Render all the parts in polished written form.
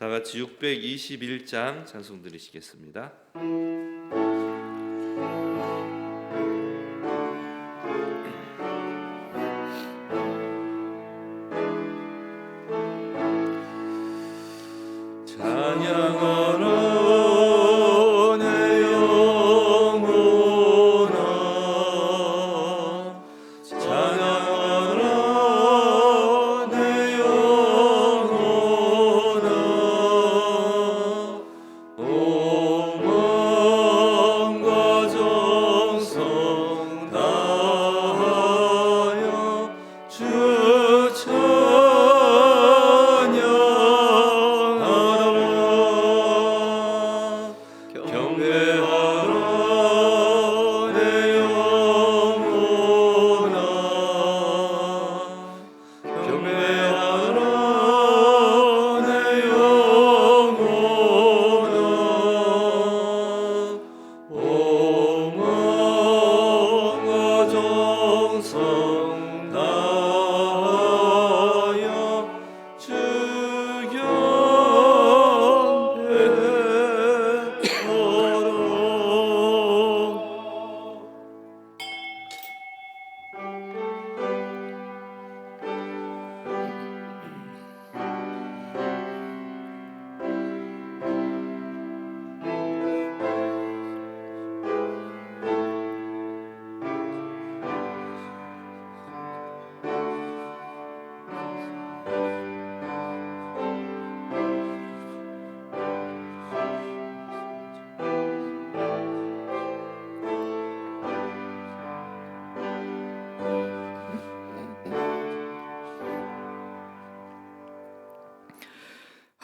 다 같이 621장 찬송 드리시겠습니다.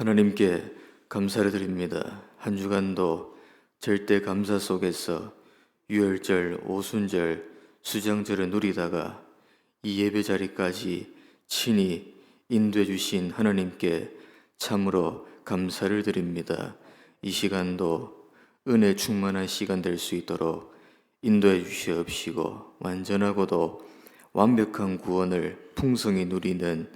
하나님께 감사를 드립니다. 한 주간도 절대 감사 속에서 유월절, 오순절, 수장절을 누리다가 이 예배 자리까지 친히 인도해 주신 하나님께 참으로 감사를 드립니다. 이 시간도 은혜 충만한 시간 될 수 있도록 인도해 주시옵시고 완전하고도 완벽한 구원을 풍성히 누리는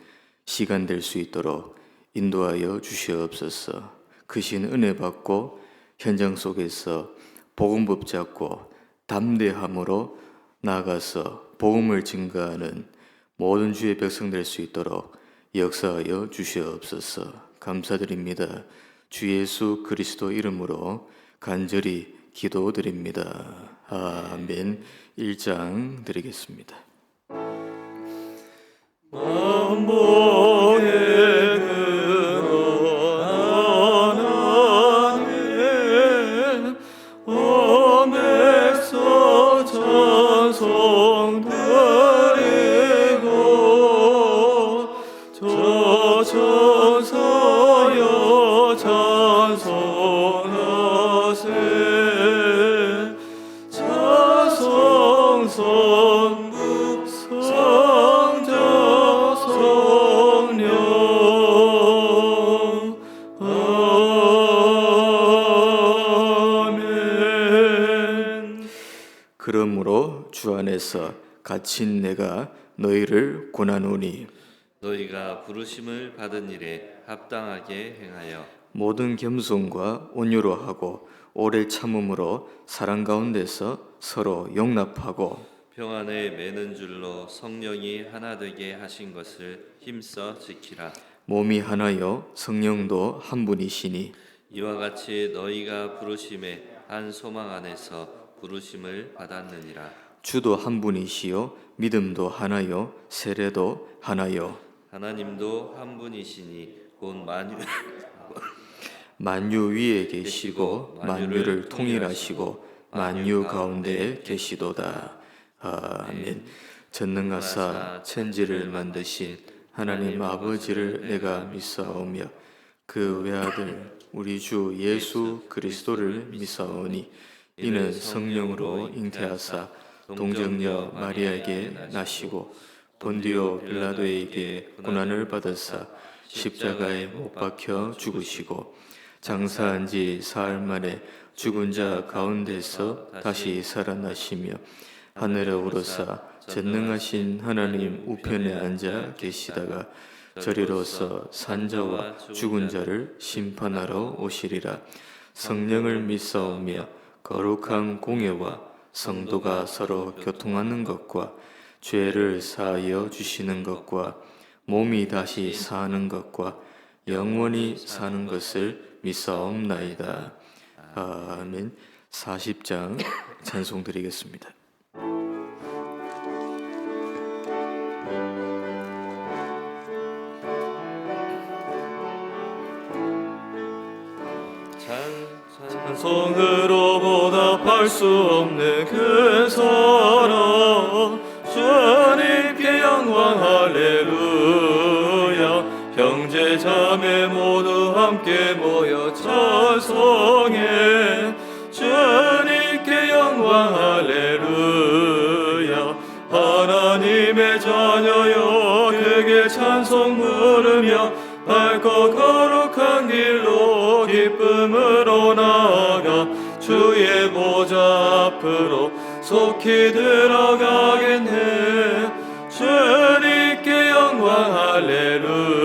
시간 될 수 있도록 인도하여 주시옵소서. 크신 은혜 받고 현장 속에서 복음 붙잡고 담대함으로 나아가서 복음을 증거하는 모든 주의 백성 될 수 있도록 역사하여 주시옵소서. 감사드립니다. 주 예수 그리스도 이름으로 간절히 기도드립니다. 아멘. 1장 드리겠습니다. 그러므로 주 안에서 갇힌 내가 너희를 권하노니 너희가 부르심을 받은 일에 합당하게 행하여 모든 겸손과 온유로 하고 오래 참음으로 사랑 가운데서 서로 용납하고 평안에 매는 줄로 성령이 하나 되게 하신 것을 힘써 지키라. 몸이 하나요 성령도 한 분이시니 이와 같이 너희가 부르심의 한 소망 안에서 부르심을 받았느니라. 주도 한 분이시요 믿음도 하나요 세례도 하나요 하나님도 한 분이시니 곧 만유 위에 계시고 만유를 통일하시고 만유 가운데 계시도다. 아멘. 전능하사 천지를 만드신 하나님 아버지를 내가 믿사오며 그 외아들 우리 주 예수 그리스도를 믿사오니 이는 성령으로 잉태하사 동정녀 마리아에게 나시고 본디오 빌라도에게 고난을 받으사 십자가에 못 박혀 죽으시고 장사한 지 사흘 만에 죽은 자 가운데서 다시 살아나시며 하늘에 오르사 전능하신 하나님 우편에 앉아 계시다가 저리로서 산자와 죽은 자를 심판하러 오시리라. 성령을 믿사오며 거룩한 공예와 성도가 서로 교통하는 것과 죄를 사하여 주시는 것과 몸이 다시 사는 것과 영원히 사는 것을 믿사옵나이다. 아멘. 40장 찬송 드리겠습니다. 찬송으로 보답할 수 없는 그 사랑, 주님께 영광 할렐루야. 형제 자매 모두 함께 모여 찬송해. 주님께 영광 할렐루야. 하나님의 자녀여 크게 찬송 부르며 밝고 거룩한 길로 기쁨으로 나아가 주의 보좌 앞으로 속히 들어가겠네. 주님께 영광 할렐루야.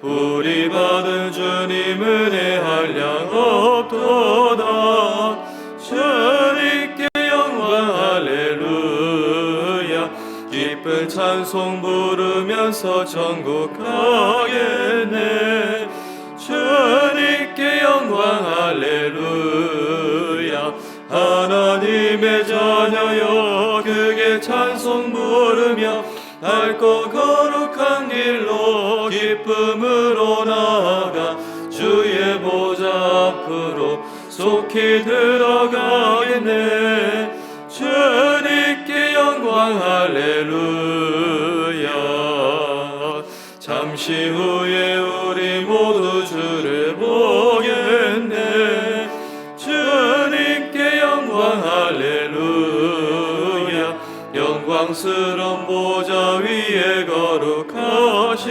우리 받은 주님 은혜 한량 없도다. 주님께 영광 할렐루야. 기쁜 찬송 부르면서 천국 가겠네. 주님께 영광 할렐루야. 하나님의 자녀여 크게 찬송 부르며 밝고 거룩한 길로 기쁨으로 나아가 주의 보좌 앞으로 속히 들어가겠네. 주님께 영광 할렐루야. 잠시 후에 우리 모두 주를 보겠네. 주님께 영광 할렐루야. 영광스러운 보좌 위에 거룩하신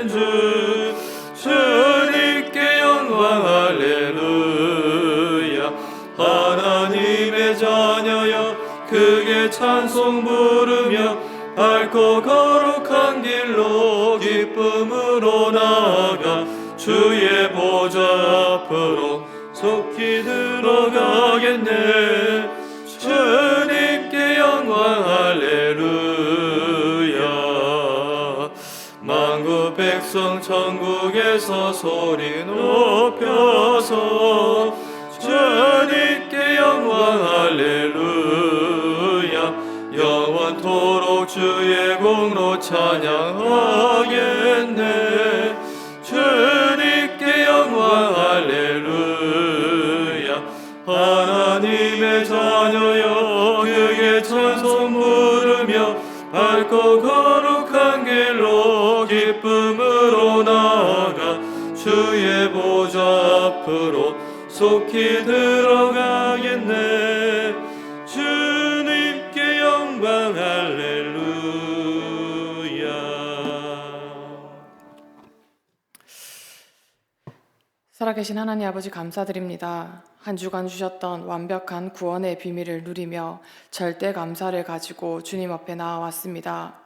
주, 주님께 영광 할렐루야. 하나님의 자녀여 크게 찬송 부르며 밝고 거룩한 길로 기쁨으로 나아가 주의 보좌 앞으로 속히 들어가겠네. 주님께 영광 할렐루야. 만국 백성 천국에서 소리 높여서 주님께 영광 할렐루야. 영원토록 주의 공로 찬양하겠네. 주님께 영광 할렐루야. 하나님의 자녀여 크게 찬송 부르며 밝고 거룩한 길로 기쁨으로 나아가 주의 보좌 앞으로 속히 들어가겠네. 주님께 영광 할렐루야. 살아계신 하나님 아버지 감사드립니다. 한 주간 주셨던 완벽한 구원의 비밀을 누리며 절대 감사를 가지고 주님 앞에 나와왔습니다.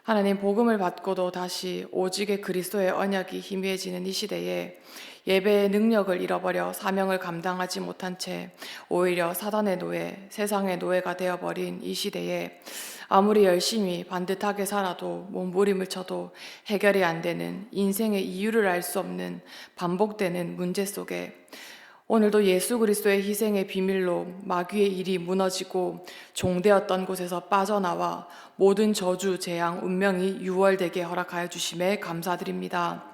하나님, 복음을 받고도 다시 오직의 그리스도의 언약이 희미해지는 이 시대에 예배의 능력을 잃어버려 사명을 감당하지 못한 채 오히려 사단의 노예, 세상의 노예가 되어버린 이 시대에 아무리 열심히 반듯하게 살아도 몸부림을 쳐도 해결이 안 되는 인생의 이유를 알 수 없는 반복되는 문제 속에 오늘도 예수 그리스도의 희생의 비밀로 마귀의 일이 무너지고 종되었던 곳에서 빠져나와 모든 저주, 재앙, 운명이 유월되게 허락하여 주심에 감사드립니다.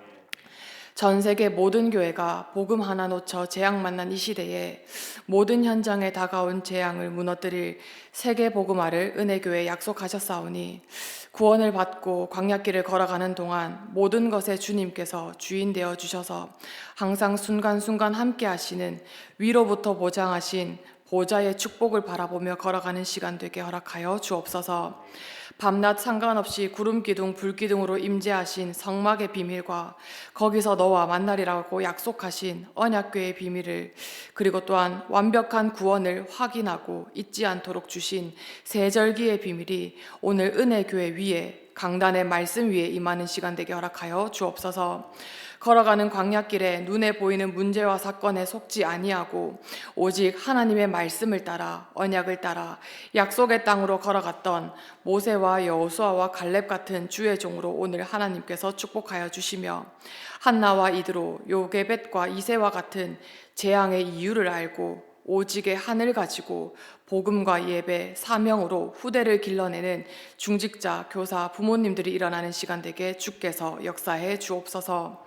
전 세계 모든 교회가 복음 하나 놓쳐 재앙 만난 이 시대에 모든 현장에 다가온 재앙을 무너뜨릴 세계 복음화를 은혜교회에 약속하셨사오니 구원을 받고 광야길을 걸어가는 동안 모든 것에 주님께서 주인 되어 주셔서 항상 순간순간 함께 하시는 위로부터 보장하신 보좌의 축복을 바라보며 걸어가는 시간 되게 허락하여 주옵소서. 밤낮 상관없이 구름기둥 불기둥으로 임재하신 성막의 비밀과 거기서 너와 만나리라고 약속하신 언약궤의 비밀을, 그리고 또한 완벽한 구원을 확인하고 잊지 않도록 주신 세절기의 비밀이 오늘 은혜교회 위에 강단의 말씀 위에 임하는 시간 되게 허락하여 주옵소서. 걸어가는 광야길에 눈에 보이는 문제와 사건에 속지 아니하고 오직 하나님의 말씀을 따라 언약을 따라 약속의 땅으로 걸어갔던 모세와 여호수아와 갈렙 같은 주의 종으로 오늘 하나님께서 축복하여 주시며 한나와 이드로 요게벳과 이새와 같은 재앙의 이유를 알고 오직의 한을 가지고 복음과 예배, 사명으로 후대를 길러내는 중직자, 교사, 부모님들이 일어나는 시간 되게 주께서 역사해 주옵소서.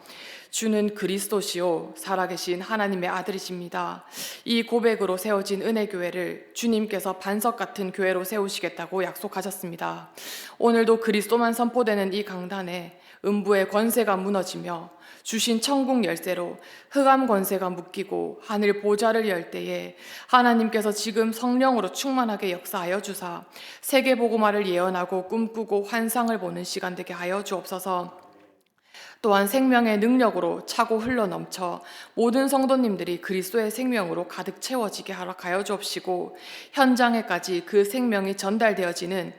주는 그리스도시요 살아계신 하나님의 아들이십니다. 이 고백으로 세워진 은혜교회를 주님께서 반석 같은 교회로 세우시겠다고 약속하셨습니다. 오늘도 그리스도만 선포되는 이 강단에 음부의 권세가 무너지며 주신 천국 열쇠로 흑암 권세가 묶이고 하늘 보좌를 열 때에 하나님께서 지금 성령으로 충만하게 역사하여 주사 세계 복음화를 예언하고 꿈꾸고 환상을 보는 시간 되게 하여 주옵소서. 또한 생명의 능력으로 차고 흘러넘쳐 모든 성도님들이 그리스도의 생명으로 가득 채워지게 허락하여 주옵시고 현장에까지 그 생명이 전달되어지는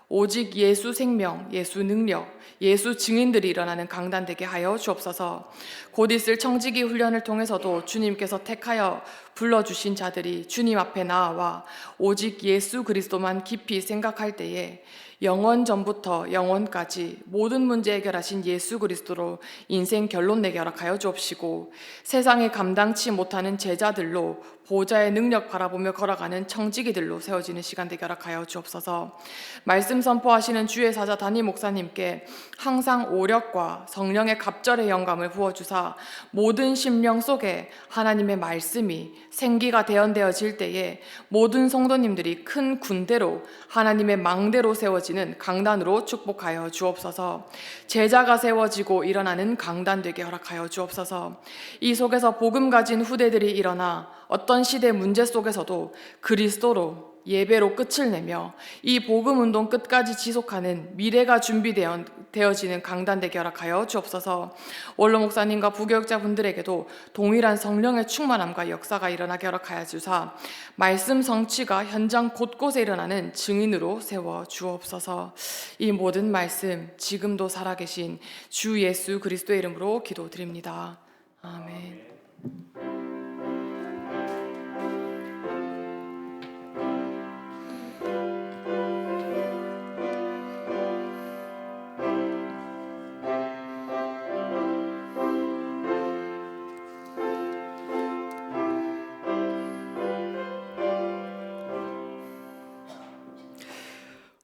오직 예수 생명, 예수 능력, 예수 증인들이 일어나는 강단 되게 하여 주옵소서. 곧 있을 청지기 훈련을 통해서도 주님께서 택하여 불러주신 자들이 주님 앞에 나아와 오직 예수 그리스도만 깊이 생각할 때에 영원 전부터 영원까지 모든 문제 해결하신 예수 그리스도로 인생 결론 내게 허락하여 주옵시고 세상에 감당치 못하는 제자들로 보좌의 능력 바라보며 걸어가는 청지기들로 세워지는 시간 되게 허락하여 주옵소서. 말씀 선포하시는 주의 사자 담임 목사님께 항상 오력과 성령의 갑절의 영감을 부어주사 모든 심령 속에 하나님의 말씀이 생기가 대언되어질 때에 모든 성도님들이 큰 군대로 하나님의 망대로 세워지는 강단으로 축복하여 주옵소서. 제자가 세워지고 일어나는 강단 되게 허락하여 주옵소서. 이 속에서 복음 가진 후대들이 일어나 어떤 시대 문제 속에서도 그리스도로 예배로 끝을 내며 이 복음 운동 끝까지 지속하는 미래가 준비되어지는 강단 되게 허락하여 주옵소서. 원로 목사님과 부교육자 분들에게도 동일한 성령의 충만함과 역사가 일어나게 허락하여 주사 말씀 성취가 현장 곳곳에 일어나는 증인으로 세워 주옵소서. 이 모든 말씀 지금도 살아계신 주 예수 그리스도의 이름으로 기도드립니다. 아멘.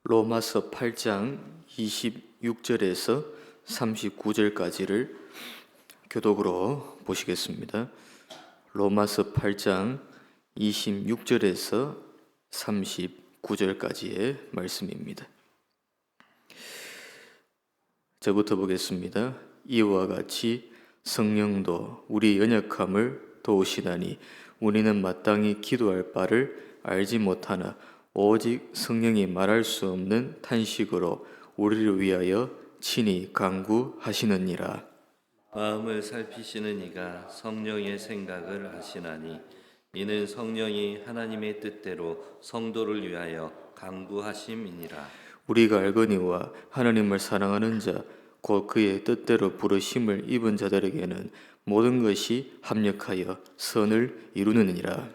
로마서 8장 26절에서 39절까지를 교독으로 보시겠습니다. 로마서 8장 26절에서 39절까지의 말씀입니다. 저부터 보겠습니다. 이와 같이 성령도 우리 연약함을 도우시나니 우리는 마땅히 기도할 바를 알지 못하나 오직 성령이 말할 수 없는 탄식으로 우리를 위하여 친히 간구하시느니라. 마음을 살피시는 이가 성령의 생각을 아시나니 이는 성령이 하나님의 뜻대로 성도를 위하여 간구하심이니라. 우리가 알거니와 하나님을 사랑하는 자 곧 그의 뜻대로 부르심을 입은 자들에게는 모든 것이 합력하여 선을 이루느니라.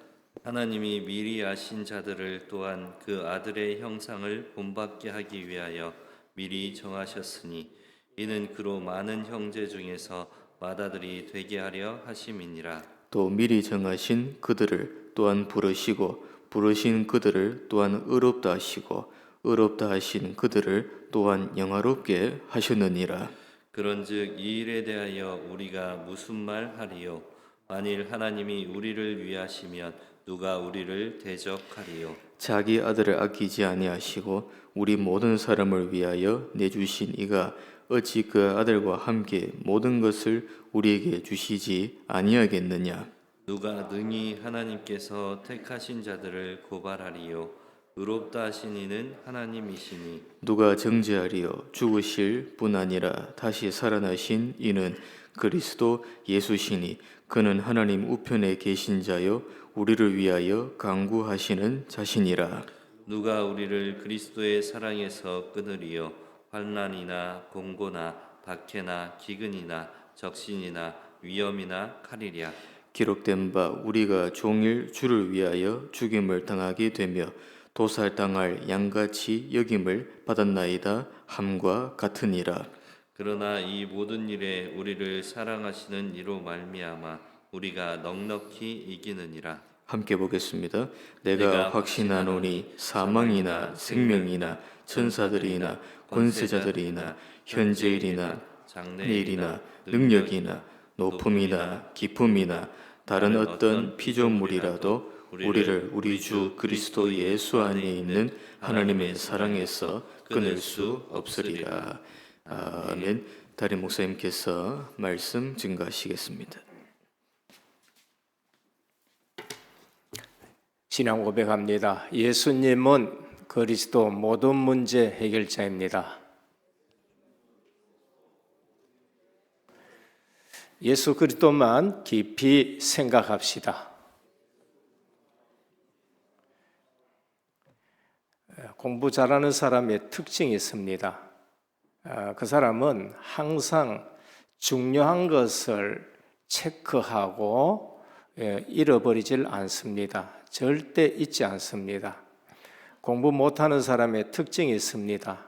하나님이 미리 아신 자들을 또한 그 아들의 형상을 본받게 하기 위하여 미리 정하셨으니 이는 그로 많은 형제 중에서 맏아들이 되게 하려 하심이니라. 또 미리 정하신 그들을 또한 부르시고 부르신 그들을 또한 의롭다 하시고 의롭다 하신 그들을 또한 영화롭게 하셨느니라. 그런즉 이 일에 대하여 우리가 무슨 말 하리요? 만일 하나님이 우리를 위하시면 누가 우리를 대적하리요? 자기 아들을 아끼지 아니하시고 우리 모든 사람을 위하여 내주신 이가 어찌 그 아들과 함께 모든 것을 우리에게 주시지 아니하겠느냐? 누가 능히 하나님께서 택하신 자들을 고발하리요? 의롭다 하신 이는 하나님이시니 누가 정죄하리요? 죽으실 뿐 아니라 다시 살아나신 이는 그리스도 예수시니 그는 하나님 우편에 계신 자요 우리를 위하여 간구하시는 자신이라. 누가 우리를 그리스도의 사랑에서 끊으리요? 환난이나 공고나 박해나 기근이나 적신이나 위험이나 칼이랴. 기록된 바 우리가 종일 주를 위하여 죽임을 당하게 되며 도살당할 양같이 여김을 받았나이다 함과 같으니라. 그러나 이 모든 일에 우리를 사랑하시는 이로 말미암아 우리가 넉넉히 이기느니라. 함께 보겠습니다. 내가 확신하노니 사망이나 생명이나 천사들이나 권세자들이나 현재일이나 내일이나 능력이나 높음이나 깊음이나 다른 어떤 피조물이라도 우리를 우리 주 그리스도 예수 안에 있는 하나님의 사랑에서 끊을 수 없으리라. 아멘. 다리 목사님께서 말씀 증거하시겠습니다. 신앙 고백합니다. 예수님은 그리스도 모든 문제 해결자입니다. 예수 그리스도만 깊이 생각합시다. 공부 잘하는 사람의 특징이 있습니다. 그 사람은 항상 중요한 것을 체크하고 잃어버리질 않습니다. 절대 잊지 않습니다. 공부 못하는 사람의 특징이 있습니다.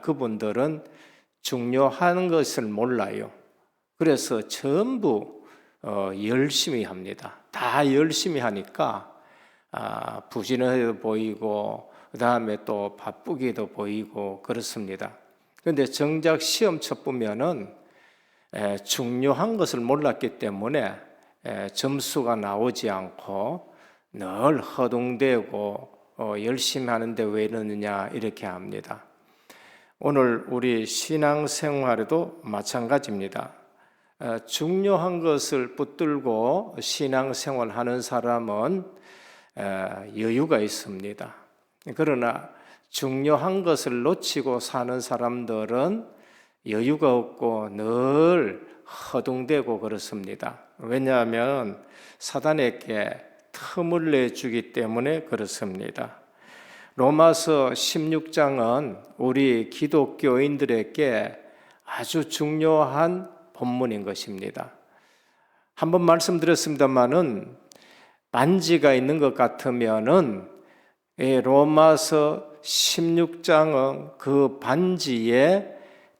그분들은 중요한 것을 몰라요. 그래서 전부 열심히 합니다. 다 열심히 하니까 부지런해도 보이고 그 다음에 또 바쁘기도 보이고 그렇습니다. 그런데 정작 시험 쳐 보면은 중요한 것을 몰랐기 때문에 점수가 나오지 않고 늘 허둥대고 열심히 하는데 왜 이러느냐 이렇게 합니다. 오늘 우리 신앙생활에도 마찬가지입니다. 중요한 것을 붙들고 신앙생활하는 사람은 여유가 있습니다. 그러나 중요한 것을 놓치고 사는 사람들은 여유가 없고 늘 허둥대고 그렇습니다. 왜냐하면 사단에게 틈을 내주기 때문에 그렇습니다. 로마서 16장은 우리 기독교인들에게 아주 중요한 본문인 것입니다. 한번 말씀드렸습니다마는 반지가 있는 것 같으면은 로마서 16장은 그 반지에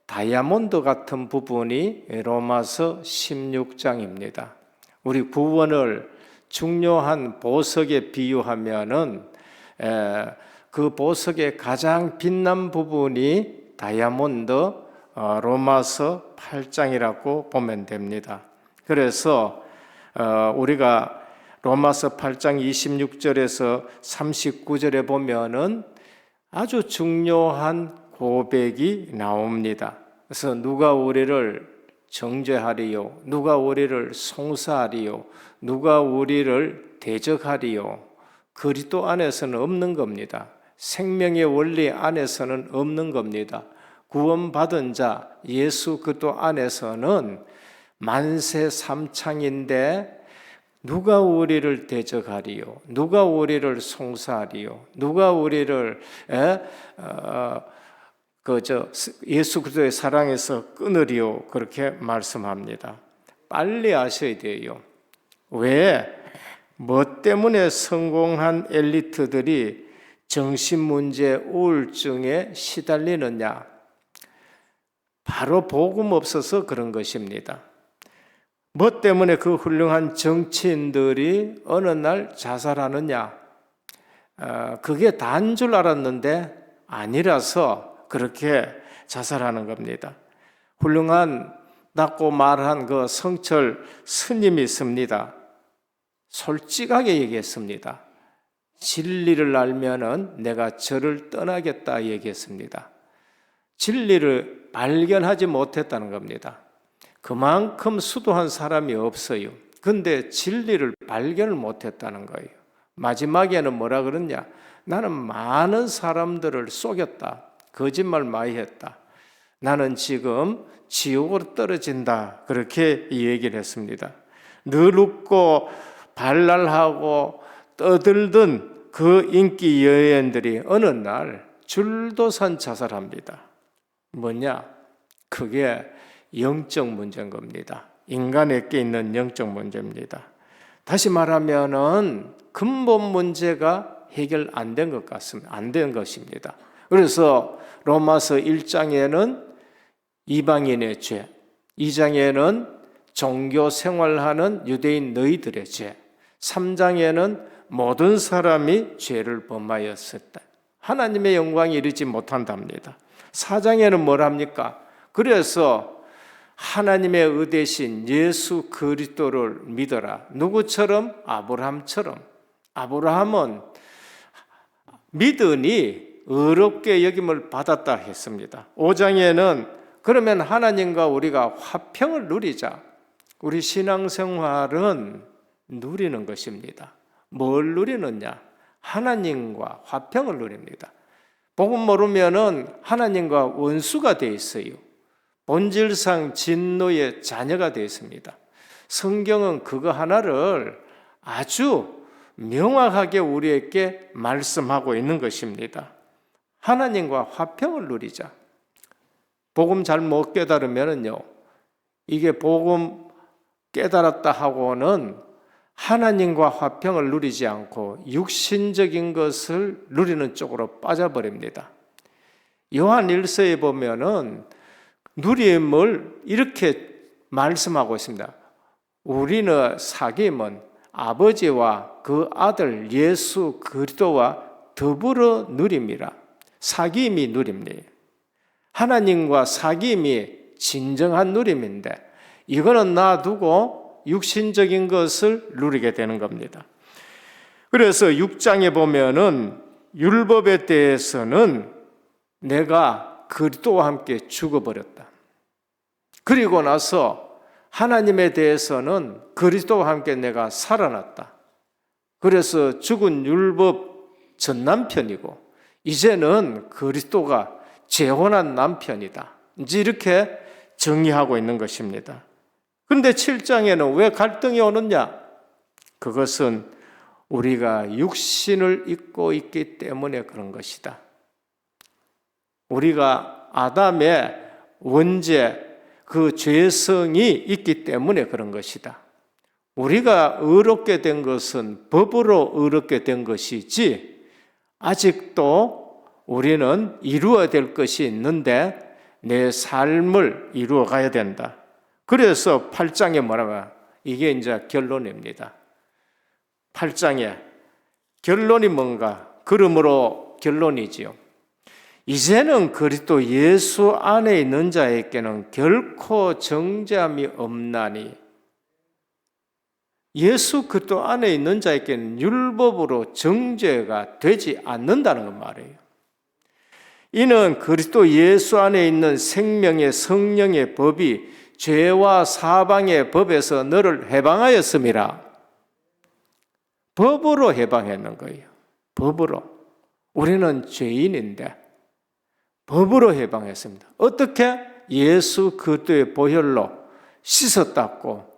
다이아몬드 같은 부분이 로마서 16장입니다. 우리 구원을 중요한 보석에 비유하면은 그 보석의 가장 빛난 부분이 다이아몬드 로마서 8장이라고 보면 됩니다. 그래서 우리가 로마서 8장 26절에서 39절에 보면은 아주 중요한 고백이 나옵니다. 그래서 누가 우리를 정죄하리요? 누가 우리를 송사하리요? 누가 우리를 대적하리요? 그리스도 안에서는 없는 겁니다. 생명의 원리 안에서는 없는 겁니다. 구원받은 자 예수 그리스도 안에서는 만세 삼창인데 누가 우리를 대적하리요? 누가 우리를 송사하리요? 누가 우리를 예수 그리스도의 사랑에서 끊으리요? 그렇게 말씀합니다. 빨리 아셔야 돼요. 왜? 뭐 때문에 성공한 엘리트들이 정신문제, 우울증에 시달리느냐? 바로 복음 없어서 그런 것입니다. 뭐 때문에 그 훌륭한 정치인들이 어느 날 자살하느냐? 그게 다인 줄 알았는데 아니라서 그렇게 자살하는 겁니다. 훌륭하다고 말한 그 성철 스님이 있습니다. 솔직하게 얘기했습니다. 진리를 알면은 내가 저를 떠나겠다 얘기했습니다. 진리를 발견하지 못했다는 겁니다. 그만큼 수도한 사람이 없어요. 근데 진리를 발견을 못했다는 거예요. 마지막에는 뭐라 그러냐? 나는 많은 사람들을 속였다. 거짓말 많이 했다. 나는 지금 지옥으로 떨어진다. 그렇게 얘기를 했습니다. 늘 웃고 발랄하고 떠들던 그 인기 여인들이 어느 날 줄도산 자살합니다. 뭐냐? 그게 영적 문제인 겁니다. 인간에게 있는 영적 문제입니다. 다시 말하면은 근본 문제가 해결 안 된 것 같습니다. 안 된 것입니다. 그래서 로마서 1장에는 이방인의 죄, 2장에는 종교 생활하는 유대인 너희들의 죄, 3장에는 모든 사람이 죄를 범하였었다. 하나님의 영광이 이르지 못한답니다. 4장에는 뭘 합니까? 그래서 하나님의 의대신 예수 그리스도를 믿어라. 누구처럼? 아브라함처럼. 아브라함은 믿으니 의롭게 여김을 받았다 했습니다. 5장에는 그러면 하나님과 우리가 화평을 누리자. 우리 신앙생활은 누리는 것입니다. 뭘 누리느냐? 하나님과 화평을 누립니다. 복음 모르면은 하나님과 원수가 되어 있어요. 본질상 진노의 자녀가 되어 있습니다. 성경은 그거 하나를 아주 명확하게 우리에게 말씀하고 있는 것입니다. 하나님과 화평을 누리자. 복음 잘 못 깨달으면은요, 이게 복음 깨달았다 하고는 하나님과 화평을 누리지 않고 육신적인 것을 누리는 쪽으로 빠져버립니다. 요한 1서에 보면은 누림을 이렇게 말씀하고 있습니다. 우리는 사귐은 아버지와 그 아들 예수 그리스도와 더불어 누림이라. 사귐이 누림이에요. 하나님과 사귐이 진정한 누림인데 이거는 놔두고 육신적인 것을 누리게 되는 겁니다. 그래서 6장에 보면은 율법에 대해서는 내가 그리스도와 함께 죽어버렸다. 그리고 나서 하나님에 대해서는 그리스도와 함께 내가 살아났다. 그래서 죽은 율법 전 남편이고 이제는 그리스도가 재혼한 남편이다. 이제 이렇게 정의하고 있는 것입니다. 그런데 7장에는 왜 갈등이 오느냐? 그것은 우리가 육신을 입고 있기 때문에 그런 것이다. 우리가 아담의 원죄, 그 죄성이 있기 때문에 그런 것이다. 우리가 의롭게 된 것은 법으로 의롭게 된 것이지 아직도 우리는 이루어야 될 것이 있는데 내 삶을 이루어 가야 된다. 그래서 8장에 뭐라고? 이게 이제 결론입니다. 8장에 결론이 뭔가? 그러므로 결론이지요. 이제는 그리스도 예수 안에 있는 자에게는 결코 정죄함이 없나니 예수 그리스도 안에 있는 자에게는 율법으로 정죄가 되지 않는다는 것 말이에요. 이는 그리스도 예수 안에 있는 생명의 성령의 법이 죄와 사방의 법에서 너를 해방하였음이라. 법으로 해방했는 거예요. 법으로. 우리는 죄인인데 법으로 해방했습니다. 어떻게? 예수 그리스도의 보혈로 씻었다고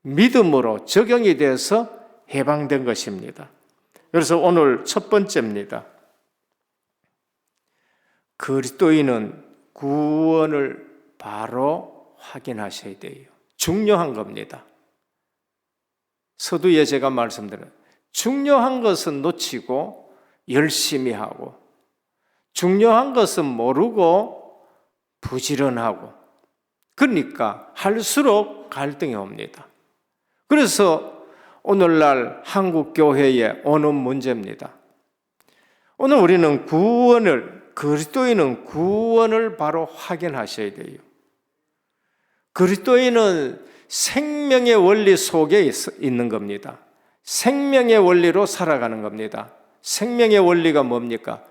믿음으로 적용이 돼서 해방된 것입니다. 그래서 오늘 첫 번째입니다. 그리스도인은 구원을 바로 확인하셔야 돼요. 중요한 겁니다. 서두에 제가 말씀드린 중요한 것은 놓치고 열심히 하고 중요한 것은 모르고 부지런하고 그러니까 할수록 갈등이 옵니다. 그래서 오늘날 한국 교회에 오는 문제입니다. 오늘 우리는 그리스도인은 구원을 바로 확인하셔야 돼요. 그리스도인은 생명의 원리 속에 있는 겁니다. 생명의 원리로 살아가는 겁니다. 생명의 원리가 뭡니까?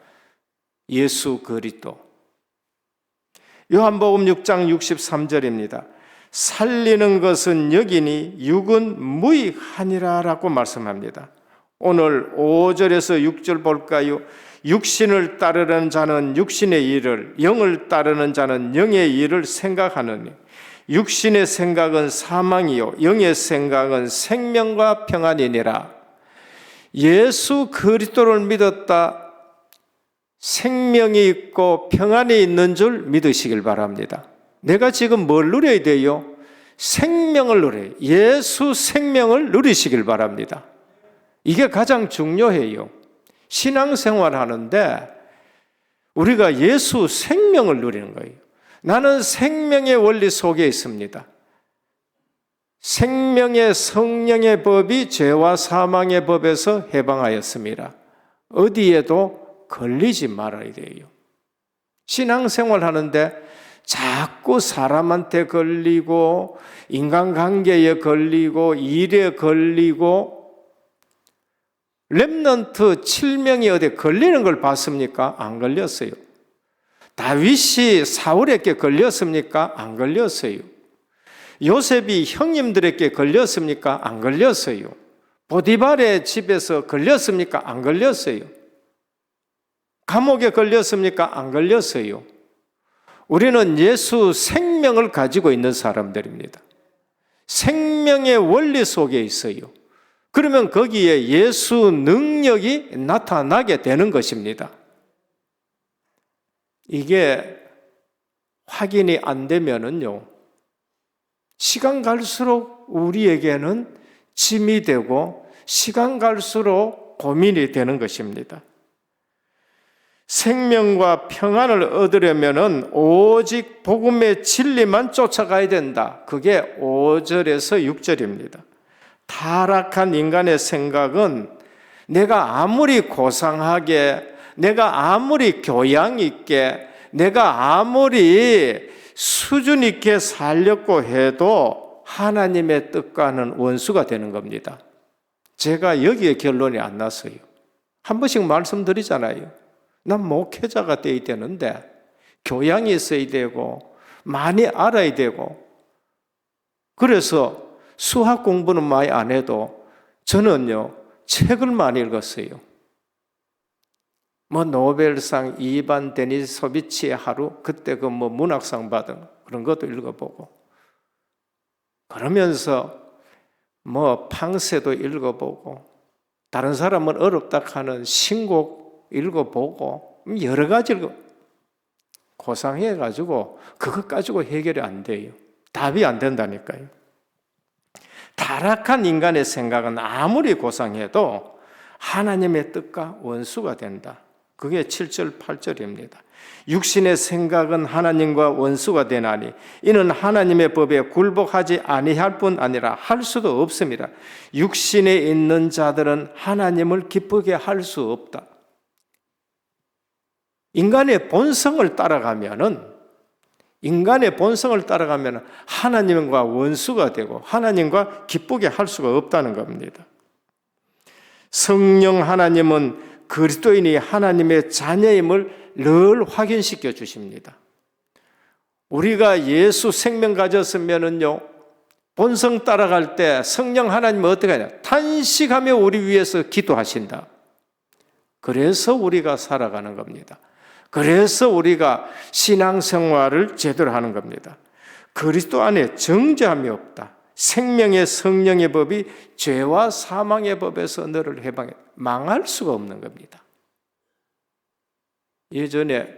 예수 그리스도. 요한복음 6장 63절입니다. 살리는 것은 여기니 육은 무익하니라 라고 말씀합니다. 오늘 5절에서 6절 볼까요? 육신을 따르는 자는 육신의 일을, 영을 따르는 자는 영의 일을 생각하느니 육신의 생각은 사망이요 영의 생각은 생명과 평안이니라. 예수 그리스도를 믿었다. 생명이 있고 평안이 있는 줄 믿으시길 바랍니다. 내가 지금 뭘 누려야 돼요? 생명을 누려요. 예수 생명을 누리시길 바랍니다. 이게 가장 중요해요. 신앙생활 하는데 우리가 예수 생명을 누리는 거예요. 나는 생명의 원리 속에 있습니다. 생명의 성령의 법이 죄와 사망의 법에서 해방하였습니다. 어디에도 걸리지 말아야 돼요. 신앙생활 하는데 자꾸 사람한테 걸리고 인간관계에 걸리고 일에 걸리고 렘넌트 7명이 어디 걸리는 걸 봤습니까? 안 걸렸어요. 다윗이 사울에게 걸렸습니까? 안 걸렸어요. 요셉이 형님들에게 걸렸습니까? 안 걸렸어요. 보디발의 집에서 걸렸습니까? 안 걸렸어요. 감옥에 걸렸습니까? 안 걸렸어요. 우리는 예수 생명을 가지고 있는 사람들입니다. 생명의 원리 속에 있어요. 그러면 거기에 예수 능력이 나타나게 되는 것입니다. 이게 확인이 안 되면은요, 시간 갈수록 우리에게는 짐이 되고 시간 갈수록 고민이 되는 것입니다. 생명과 평안을 얻으려면은 오직 복음의 진리만 쫓아가야 된다. 그게 5절에서 6절입니다. 타락한 인간의 생각은 내가 아무리 고상하게, 내가 아무리 교양 있게, 내가 아무리 수준 있게 살려고 해도 하나님의 뜻과는 원수가 되는 겁니다. 제가 여기에 결론이 안 났어요. 한 번씩 말씀드리잖아요. 난 목회자가 돼야 되는데 교양이 있어야 되고 많이 알아야 되고, 그래서 수학 공부는 많이 안 해도 저는요 책을 많이 읽었어요. 노벨상 2반 데니소비치의 하루, 그때 그 문학상 받은 그런 것도 읽어보고, 그러면서 팡세도 읽어보고, 다른 사람은 어렵다 하는 신곡 읽어보고, 여러 가지 고상해가지고 그것 가지고 해결이 안 돼요. 답이 안 된다니까요. 타락한 인간의 생각은 아무리 고상해도 하나님의 뜻과 원수가 된다. 그게 7절 8절입니다. 육신의 생각은 하나님과 원수가 되나니 이는 하나님의 법에 굴복하지 아니할 뿐 아니라 할 수도 없습니다. 육신에 있는 자들은 하나님을 기쁘게 할 수 없다. 인간의 본성을 따라가면은 하나님과 원수가 되고 하나님과 기쁘게 할 수가 없다는 겁니다. 성령 하나님은 그리스도인이 하나님의 자녀임을 늘 확인시켜 주십니다. 우리가 예수 생명 가졌으면은요, 본성 따라갈 때 성령 하나님은 어떻게 하냐? 탄식하며 우리 위해서 기도하신다. 그래서 우리가 살아가는 겁니다. 그래서 우리가 신앙생활을 제대로 하는 겁니다. 그리스도 안에 정죄함이 없다. 생명의 성령의 법이 죄와 사망의 법에서 너를 해방해. 망할 수가 없는 겁니다. 예전에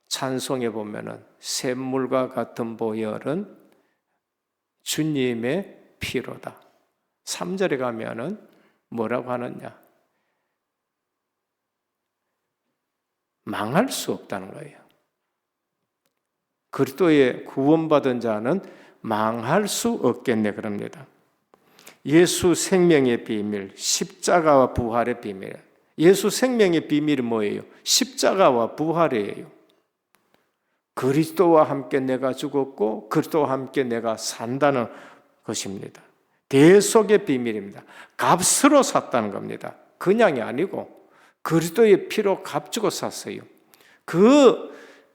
찬송에 보면은 샘물과 같은 보혈은 주님의 피로다. 3절에 가면은 뭐라고 하느냐? 망할 수 없다는 거예요. 그리스도의 구원받은 자는 망할 수 없겠네 그럽니다. 예수 생명의 비밀, 십자가와 부활의 비밀. 예수 생명의 비밀이 뭐예요? 십자가와 부활이에요. 그리스도와 함께 내가 죽었고 그리스도와 함께 내가 산다는 것입니다. 대속의 비밀입니다. 값으로 샀다는 겁니다. 그냥이 아니고 그리스도의 피로 값주고 샀어요. 그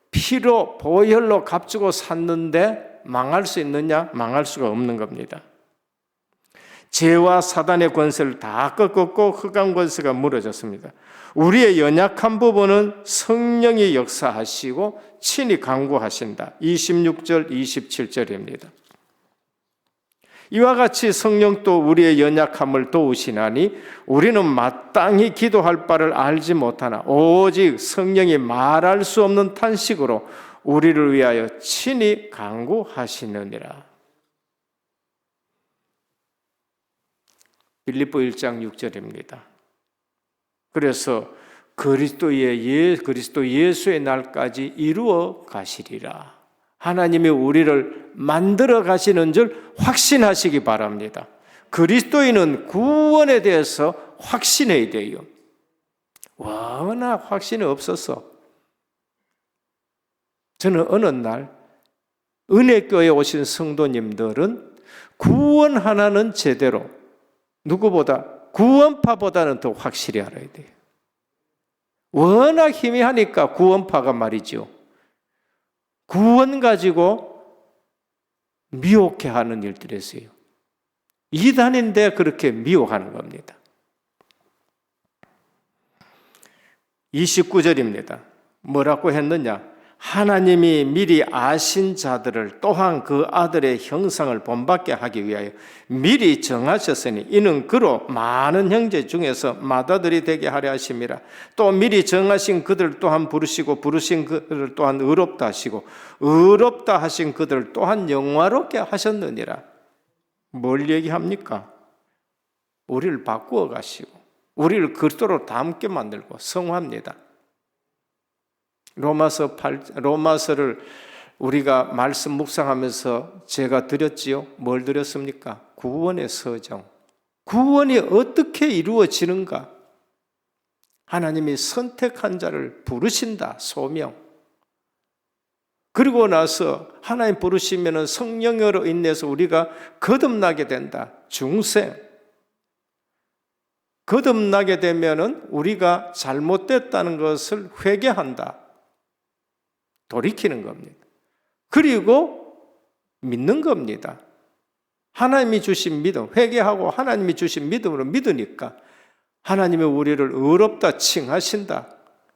피로 보혈로 값주고 샀는데 망할 수 있느냐? 망할 수가 없는 겁니다. 죄와 사단의 권세를 다 꺾었고 흑암 권세가 무너졌습니다. 우리의 연약한 부분은 성령이 역사하시고 친히 강구하신다. 26절, 27절입니다. 이와 같이 성령도 우리의 연약함을 도우시나니 우리는 마땅히 기도할 바를 알지 못하나 오직 성령이 말할 수 없는 탄식으로 우리를 위하여 친히 간구하시느니라. 빌립보 1장 6절입니다. 그래서 그리스도 예수의 날까지 이루어 가시리라. 하나님이 우리를 만들어 가시는 줄 확신하시기 바랍니다. 그리스도인은 구원에 대해서 확신해야 돼요. 워낙 확신이 없어서 저는 어느 날 은혜교회에 오신 성도님들은 구원 하나는 제대로 누구보다 구원파보다는 더 확실히 알아야 돼요. 워낙 희미하니까 구원파가 말이죠. 구원 가지고 미혹해하는 일들이 있어요. 이단인데 그렇게 미혹하는 겁니다. 29절입니다. 뭐라고 했느냐? 하나님이 미리 아신 자들을 또한 그 아들의 형상을 본받게 하기 위하여 미리 정하셨으니 이는 그로 많은 형제 중에서 맏아들이 되게 하려 하심이라. 또 미리 정하신 그들 또한 부르시고 부르신 그들 또한 의롭다 하시고 의롭다 하신 그들 또한 영화롭게 하셨느니라. 뭘 얘기합니까? 우리를 바꾸어 가시고 우리를 그리스도로 닮게 만들고 성화합니다. 로마서를 우리가 말씀 묵상하면서 제가 드렸지요. 뭘 드렸습니까? 구원의 서정. 구원이 어떻게 이루어지는가? 하나님이 선택한 자를 부르신다. 소명. 그리고 나서 하나님 부르시면 성령으로 인해서 우리가 거듭나게 된다. 중생. 거듭나게 되면 우리가 잘못됐다는 것을 회개한다. 돌이키는 겁니다. 그리고 믿는 겁니다. 하나님이 주신 믿음, 회개하고 하나님이 주신 믿음으로 믿으니까 하나님이 우리를 의롭다 칭하신다.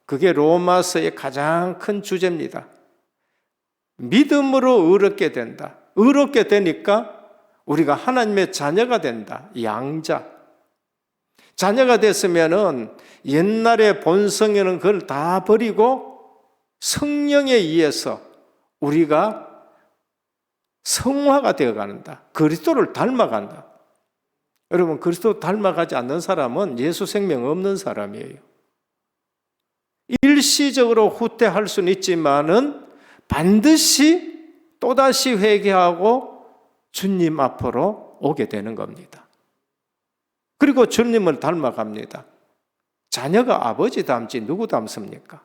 그게 로마서의 가장 큰 주제입니다. 믿음으로 의롭게 된다. 의롭게 되니까 우리가 하나님의 자녀가 된다. 양자. 자녀가 됐으면은 옛날의 본성에는 그걸 다 버리고 성령에 의해서 우리가 성화가 되어간다. 그리스도를 닮아간다. 여러분, 그리스도 닮아가지 않는 사람은 예수 생명 없는 사람이에요. 일시적으로 후퇴할 수는 있지만은 반드시 또다시 회개하고 주님 앞으로 오게 되는 겁니다. 그리고 주님을 닮아갑니다. 자녀가 아버지 닮지 누구 닮습니까?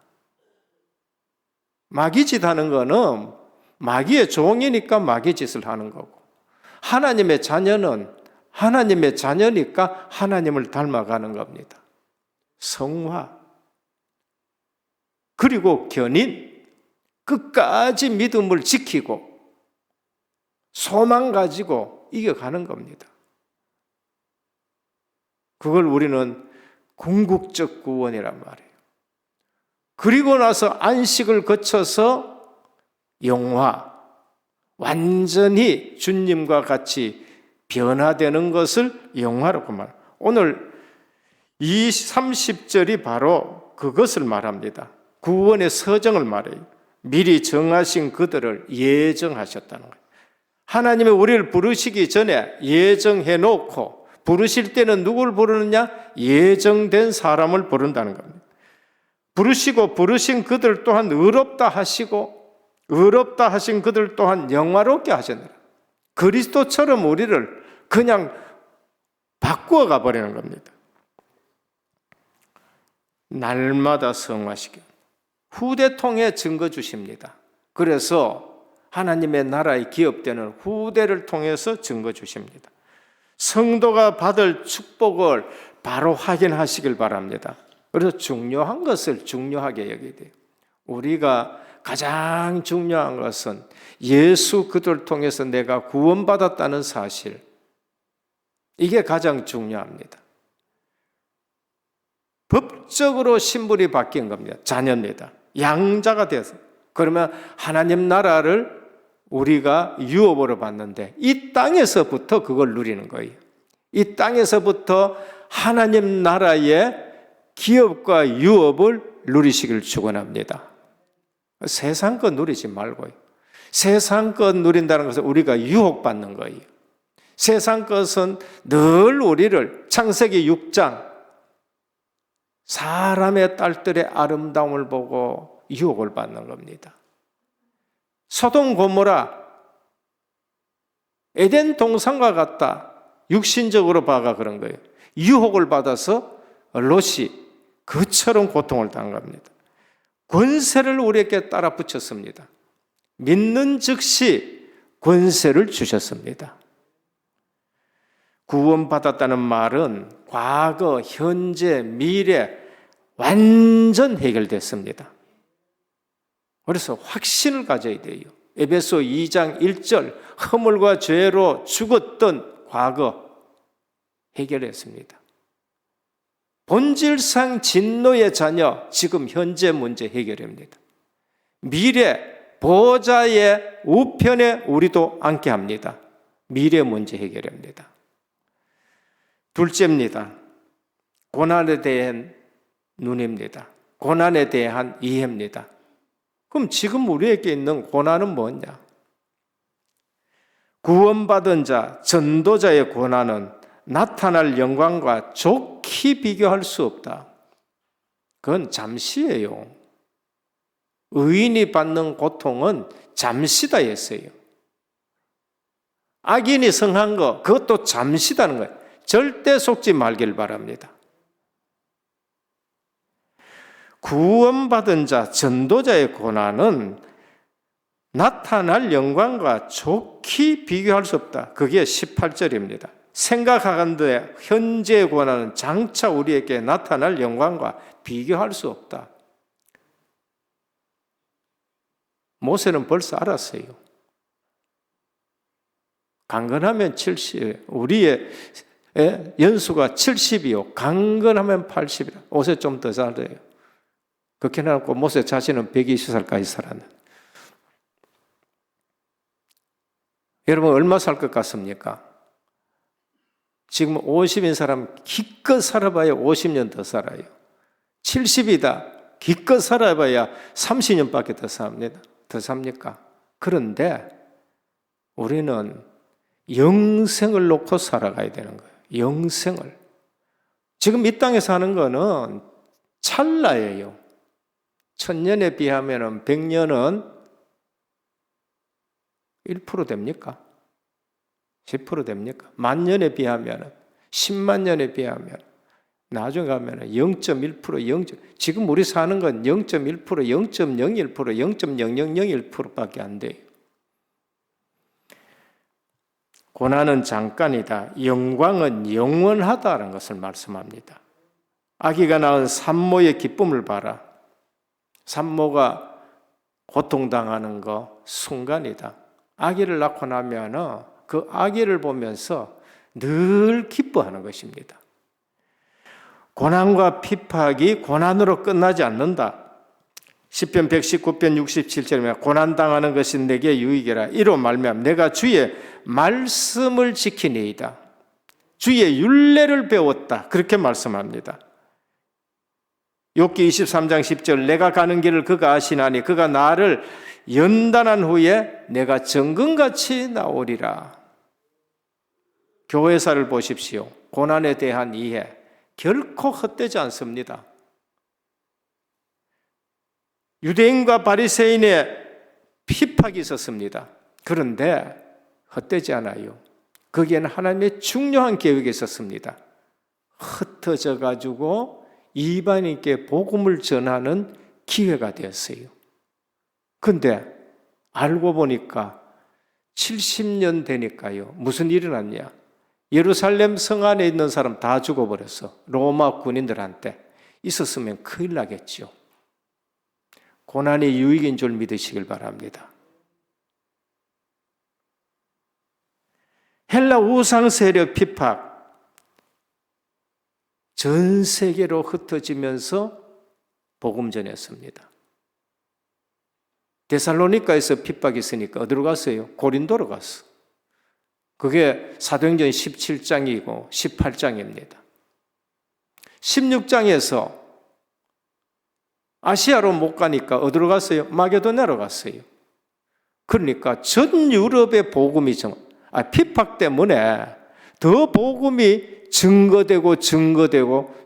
마귀짓 하는 거는 마귀의 종이니까 마귀짓을 하는 거고, 하나님의 자녀는 하나님의 자녀니까 하나님을 닮아가는 겁니다. 성화. 그리고 견인. 끝까지 믿음을 지키고 소망 가지고 이겨가는 겁니다. 그걸 우리는 궁극적 구원이란 말이에요. 그리고 나서 안식을 거쳐서 영화, 완전히 주님과 같이 변화되는 것을 영화라고 말합니다. 오늘 이 30절이 바로 그것을 말합니다. 구원의 서정을 말해요. 미리 정하신 그들을 예정하셨다는 거예요. 하나님이 우리를 부르시기 전에 예정해 놓고, 부르실 때는 누구를 부르느냐? 예정된 사람을 부른다는 겁니다. 부르시고 부르신 그들 또한 의롭다 하시고 의롭다 하신 그들 또한 영화롭게 하셨느라. 그리스도처럼 우리를 그냥 바꾸어 가버리는 겁니다. 날마다 성화시켜 후대통에 증거 주십니다. 그래서 하나님의 나라의 기업되는 후대를 통해서 증거 주십니다. 성도가 받을 축복을 바로 확인하시길 바랍니다. 그래서 중요한 것을 중요하게 여겨야 돼요. 우리가 가장 중요한 것은 예수 그들을 통해서 내가 구원받았다는 사실, 이게 가장 중요합니다. 법적으로 신분이 바뀐 겁니다. 자녀입니다. 양자가 돼서. 그러면 하나님 나라를 우리가 유업으로 받는데 이 땅에서부터 그걸 누리는 거예요. 이 땅에서부터 하나님 나라의 기업과 유업을 누리시길 축원합니다. 세상 것 누리지 말고요. 세상 것 누린다는 것은 우리가 유혹받는 거예요. 세상 것은 늘 우리를 창세기 6장 사람의 딸들의 아름다움을 보고 유혹을 받는 겁니다. 소돔 고모라 에덴 동산과 같다. 육신적으로 봐가 그런 거예요. 유혹을 받아서 롯이 그처럼 고통을 당한 겁니다. 권세를 우리에게 따라 붙였습니다. 믿는 즉시 권세를 주셨습니다. 구원받았다는 말은 과거, 현재, 미래 완전 해결됐습니다. 그래서 확신을 가져야 돼요. 에베소 2장 1절 허물과 죄로 죽었던 과거 해결했습니다. 본질상 진노의 자녀 지금 현재 문제 해결합니다. 미래 보좌의 우편에 우리도 앉게 합니다. 미래 문제 해결합니다. 둘째입니다. 고난에 대한 눈입니다. 고난에 대한 이해입니다. 그럼 지금 우리에게 있는 고난은 뭐냐? 구원받은 자, 전도자의 고난은 나타날 영광과 좋게 비교할 수 없다. 그건 잠시예요. 의인이 받는 고통은 잠시다 했어요. 악인이 성한 거, 그것도 잠시다는 거예요. 절대 속지 말길 바랍니다. 구원받은 자, 전도자의 고난은 나타날 영광과 좋게 비교할 수 없다. 그게 18절입니다. 생각하건대 현재의 고난은 장차 우리에게 나타날 영광과 비교할 수 없다. 모세는 벌써 알았어요. 강건하면 70, 우리의 연수가 70이요. 강건하면 80이라. 옷에 좀 더 살아요. 그렇게 해놓고 모세 자신은 120살까지 살았는. 여러분 얼마 살 것 같습니까? 지금 50인 사람 기껏 살아봐야 50년 더 살아요. 70이다. 기껏 살아봐야 30년밖에 더 삽니다. 더 삽니까? 그런데 우리는 영생을 놓고 살아가야 되는 거예요. 영생을. 지금 이 땅에 사는 거는 찰나예요. 1000년에 비하면 100년은 1% 됩니까? 10% 됩니까? 10,000년에 비하면 10만 년에 비하면 나중에 가면 0.1%, 0. 지금 우리 사는 건 0.1%, 0.01%, 0.0001%밖에 안 돼요. 고난은 잠깐이다. 영광은 영원하다는 것을 말씀합니다. 아기가 낳은 산모의 기쁨을 봐라. 산모가 고통당하는 거 순간이다. 아기를 낳고 나면 그 아기를 보면서 늘 기뻐하는 것입니다. 고난과 핍박이 고난으로 끝나지 않는다. 시편 119편 67절에 고난당하는 것이 내게 유익이라. 이로 말미암아 내가 주의 말씀을 지키니이다. 주의 율례를 배웠다. 그렇게 말씀합니다. 욥기 23장 10절 내가 가는 길을 그가 아시나니 그가 나를 연단한 후에 내가 정금같이 나오리라. 교회사를 보십시오. 고난에 대한 이해 결코 헛되지 않습니다. 유대인과 바리새인의 핍박이 있었습니다. 그런데 헛되지 않아요. 거기에는 하나님의 중요한 계획이 있었습니다. 흩어져 가지고 이방인께 복음을 전하는 기회가 되었어요. 그런데 알고 보니까 70년 되니까요. 무슨 일이 났냐? 예루살렘 성 안에 있는 사람 다 죽어버렸어. 로마 군인들한테. 있었으면 큰일 나겠죠. 고난이 유익인 줄 믿으시길 바랍니다. 헬라 우상 세력 핍박 전 세계로 흩어지면서 복음 전했습니다. 데살로니가에서 핍박이 있으니까 어디로 갔어요? 고린도로 갔어. 그게 사도행전 17장이고 18장입니다. 16장에서 아시아로 못 가니까 어디로 갔어요? 마게도냐로 갔어요. 그러니까 전 유럽의 복음이 핍박 때문에 더 복음이 증거되고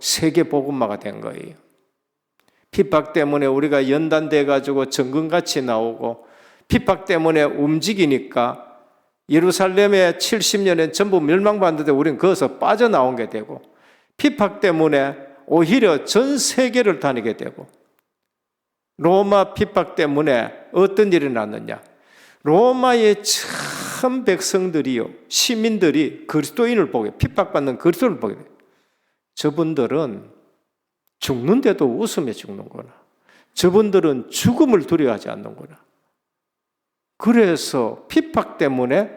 세계 복음화가 된 거예요. 핍박 때문에 우리가 연단돼 가지고 정금같이 나오고, 핍박 때문에 움직이니까 예루살렘에 70년에 전부 멸망받는데 우리는 거기서 빠져나온 게 되고, 핍박 때문에 오히려 전 세계를 다니게 되고, 로마 핍박 때문에 어떤 일이 났느냐? 로마의 참 백성들이요, 시민들이 그리스도인을 보게, 핍박받는 그리스도를 보게 돼요. 저분들은 죽는데도 웃으며 죽는구나. 저분들은 죽음을 두려워하지 않는구나. 그래서 핍박 때문에